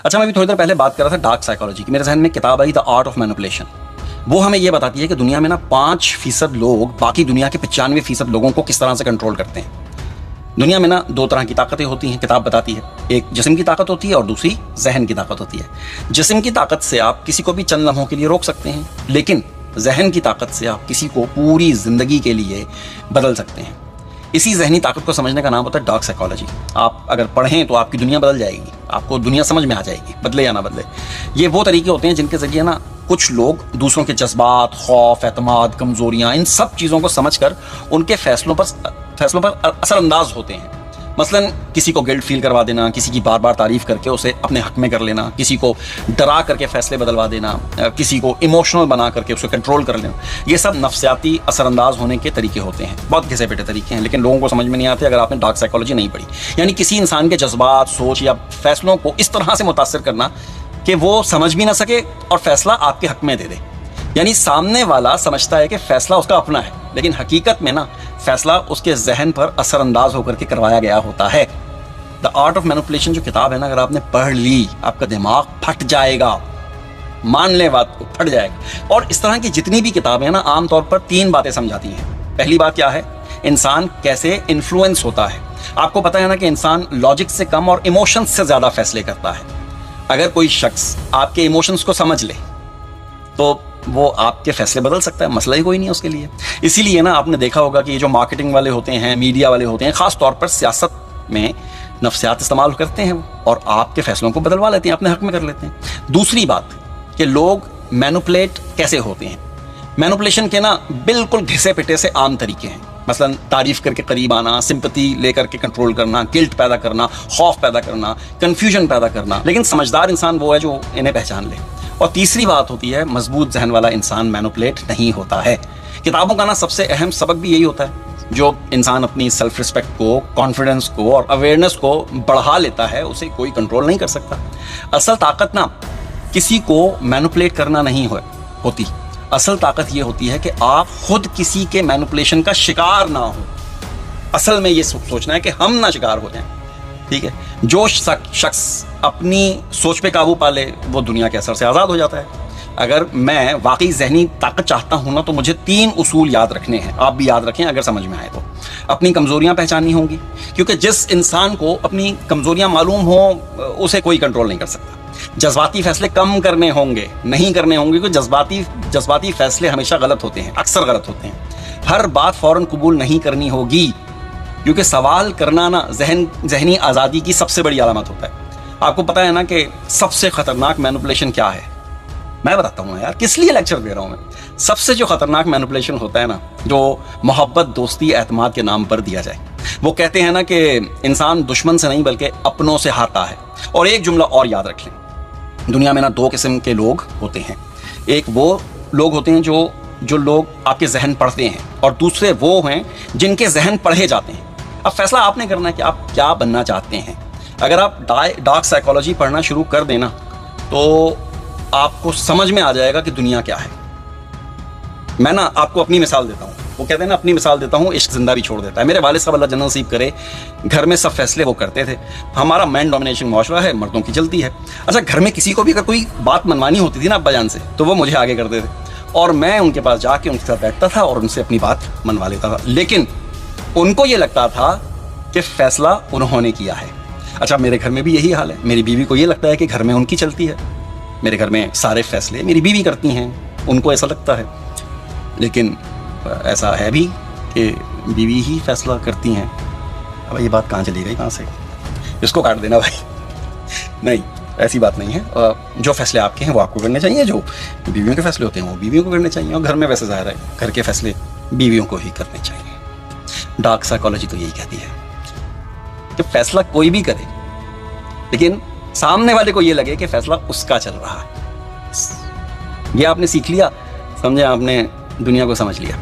اچھا میں بھی تھوڑی دیر پہلے بات کر رہا تھا ڈارک سائیکالوجی کی، میرے ذہن میں کتاب آئی دا آرٹ آف مینپولیشن. وہ ہمیں یہ بتاتی ہے کہ دنیا میں نا 5% لوگ باقی دنیا کے 95% لوگوں کو کس طرح سے کنٹرول کرتے ہیں. دنیا میں نا 2 طرح کی طاقتیں ہوتی ہیں، کتاب بتاتی ہے. ایک جسم کی طاقت ہوتی ہے اور دوسری ذہن کی طاقت ہوتی ہے. جسم کی طاقت سے آپ کسی کو بھی چند لمحوں کے لیے روک سکتے ہیں، لیکن ذہن کی طاقت سے آپ کسی کو پوری زندگی کے لیے بدل سکتے ہیں. اسی ذہنی طاقت کو سمجھنے کا نام ہوتا ہے ڈارک سائیکالوجی. آپ اگر پڑھیں تو آپ کی دنیا بدل جائے گی، آپ کو دنیا سمجھ میں آ جائے گی، بدلے یا نہ بدلے. یہ وہ طریقے ہوتے ہیں جن کے ذریعے نا کچھ لوگ دوسروں کے جذبات، خوف، اعتماد، کمزوریاں، ان سب چیزوں کو سمجھ کر ان کے فیصلوں پر اثر انداز ہوتے ہیں. مثلا کسی کو گلٹ فیل کروا دینا، کسی کی بار بار تعریف کر کے اسے اپنے حق میں کر لینا، کسی کو ڈرا کر کے فیصلے بدلوا دینا، کسی کو ایموشنل بنا کر کے اسے کنٹرول کر لینا. یہ سب نفسیاتی اثر انداز ہونے کے طریقے ہوتے ہیں. بہت گھسے پیٹے طریقے ہیں، لیکن لوگوں کو سمجھ میں نہیں آتے اگر آپ نے ڈارک سائیکالوجی نہیں پڑھی. یعنی کسی انسان کے جذبات، سوچ یا فیصلوں کو اس طرح سے متاثر کرنا کہ وہ سمجھ بھی نہ سکے اور فیصلہ آپ کے حق میں دے دے. یعنی سامنے والا سمجھتا ہے کہ فیصلہ اس کا اپنا ہے، لیکن حقیقت میں نا فیصلہ اس کے ذہن پر اثر انداز ہو کر کے کروایا گیا ہوتا ہے. دا آرٹ آف مینپولیشن جو کتاب ہے نا، اگر آپ نے پڑھ لی آپ کا دماغ پھٹ جائے گا. مان لیں بات کو، پھٹ جائے گا. اور اس طرح کی جتنی بھی کتابیں ہیں نا عام طور پر 3 باتیں سمجھاتی ہیں. پہلی بات کیا ہے؟ انسان کیسے انفلوئنس ہوتا ہے. آپ کو پتہ ہے نا کہ انسان لاجک سے کم اور ایموشنز سے زیادہ فیصلے کرتا ہے. اگر کوئی شخص آپ کے ایموشنز کو سمجھ لے تو وہ آپ کے فیصلے بدل سکتا ہے، مسئلہ ہی کوئی نہیں ہے اس کے لیے. اسی لیے نا آپ نے دیکھا ہوگا کہ یہ جو مارکیٹنگ والے ہوتے ہیں، میڈیا والے ہوتے ہیں، خاص طور پر سیاست میں نفسیات استعمال کرتے ہیں اور آپ کے فیصلوں کو بدلوا لیتے ہیں، اپنے حق میں کر لیتے ہیں. دوسری بات کہ لوگ مینوپولیٹ کیسے ہوتے ہیں. مینوپولیشن کے نا بالکل گھسے پٹے سے عام طریقے ہیں. مثلا تعریف کر کے قریب آنا، سمپتی لے کر کے کنٹرول کرنا، گلٹ پیدا کرنا، خوف پیدا کرنا، کنفیوژن پیدا کرنا. لیکن سمجھدار انسان وہ ہے جو انہیں پہچان لے. اور تیسری بات ہوتی ہے مضبوط ذہن والا انسان مینوپولیٹ نہیں ہوتا ہے. کتابوں کا نا سب سے اہم سبق بھی یہی ہوتا ہے. جو انسان اپنی سیلف رسپیکٹ کو، کانفیڈنس کو اور اویئرنیس کو بڑھا لیتا ہے اسے کوئی کنٹرول نہیں کر سکتا. اصل طاقت نا کسی کو مینوپولیٹ کرنا نہیں ہوتی. اصل طاقت یہ ہوتی ہے کہ آپ خود کسی کے مینوپولیشن کا شکار نہ ہو. اصل میں یہ سوچنا ہے کہ ہم نہ شکار ہو جائیں. ٹھیک ہے، جو شخص اپنی سوچ پہ قابو پا لے وہ دنیا کے اثر سے آزاد ہو جاتا ہے. اگر میں واقعی ذہنی طاقت چاہتا ہوں نا تو مجھے 3 اصول یاد رکھنے ہیں. آپ بھی یاد رکھیں اگر سمجھ میں آئے تو. اپنی کمزوریاں پہچاننی ہوں گی، کیونکہ جس انسان کو اپنی کمزوریاں معلوم ہوں اسے کوئی کنٹرول نہیں کر سکتا. جذباتی فیصلے کم کرنے ہوں گے، نہیں کرنے ہوں گے، کیونکہ جذباتی فیصلے ہمیشہ غلط ہوتے ہیں، اکثر غلط ہوتے ہیں. ہر بات فوراً قبول نہیں کرنی ہوگی، کیونکہ سوال کرنا نا ذہنی آزادی کی سب سے بڑی علامت ہوتا ہے. آپ کو پتہ ہے نا کہ سب سے خطرناک مینوپولیشن کیا ہے؟ میں بتاتا ہوں یار، کس لیے لیکچر دے رہا ہوں میں. سب سے جو خطرناک مینوپولیشن ہوتا ہے نا، جو محبت، دوستی، اعتماد کے نام پر دیا جائے. وہ کہتے ہیں نا کہ انسان دشمن سے نہیں بلکہ اپنوں سے ہارتا ہے. اور ایک جملہ اور یاد رکھ لیں، دنیا میں نا 2 قسم کے لوگ ہوتے ہیں. ایک وہ لوگ ہوتے ہیں جو لوگ آپ کے ذہن پڑھتے ہیں، اور دوسرے وہ ہیں جن کے ذہن پڑھے جاتے ہیں. اب فیصلہ آپ نے کرنا ہے کہ آپ کیا بننا چاہتے ہیں. اگر آپ ڈارک سائیکالوجی پڑھنا شروع کر دینا تو آپ کو سمجھ میں آ جائے گا کہ دنیا کیا ہے. میں نا آپ کو اپنی مثال دیتا ہوں. وہ کہتے ہیں نا اپنی مثال دیتا ہوں عشق زندہ بھی چھوڑ دیتا ہے. میرے والد صاحب اللہ جنت نصیب کرے، گھر میں سب فیصلے وہ کرتے تھے. ہمارا مین ڈومینیشن معاشرہ ہے، مردوں کی چلتی ہے. اچھا گھر میں کسی کو بھی اگر کوئی بات منوانی ہوتی تھی نا ابا جان سے تو وہ مجھے آگے کرتے تھے، اور میں ان کے پاس جا کے ان کے ساتھ بیٹھتا تھا اور ان سے اپنی بات منوا لیتا تھا. لیکن ان کو یہ لگتا تھا کہ فیصلہ انہوں نے کیا ہے. اچھا میرے گھر میں بھی یہی حال ہے. میری بیوی کو یہ لگتا ہے کہ گھر میں ان کی چلتی ہے. میرے گھر میں سارے فیصلے میری بیوی کرتی ہیں، ان کو ایسا لگتا ہے. لیکن ایسا ہے بھی کہ بیوی ہی فیصلہ کرتی ہیں. اب یہ بات کہاں چلی گئی، کہاں سے؟ اس کو کاٹ دینا بھائی. نہیں، ایسی بات نہیں ہے. جو فیصلے آپ کے ہیں وہ آپ کو کرنے چاہیے، جو بیویوں کے فیصلے ہوتے ہیں وہ بیویوں کو کرنے چاہیے. اور گھر میں ویسے ظاہر ہے گھر کے فیصلے بیویوں کو ہی کرنے چاہیے. ڈارک سائیکالوجی تو یہی کہتی ہے کہ فیصلہ کوئی بھی کرے لیکن سامنے والے کو یہ لگے کہ فیصلہ اس کا چل رہا ہے. یہ آپ نے سیکھ لیا، سمجھے، آپ نے دنیا کو سمجھ لیا.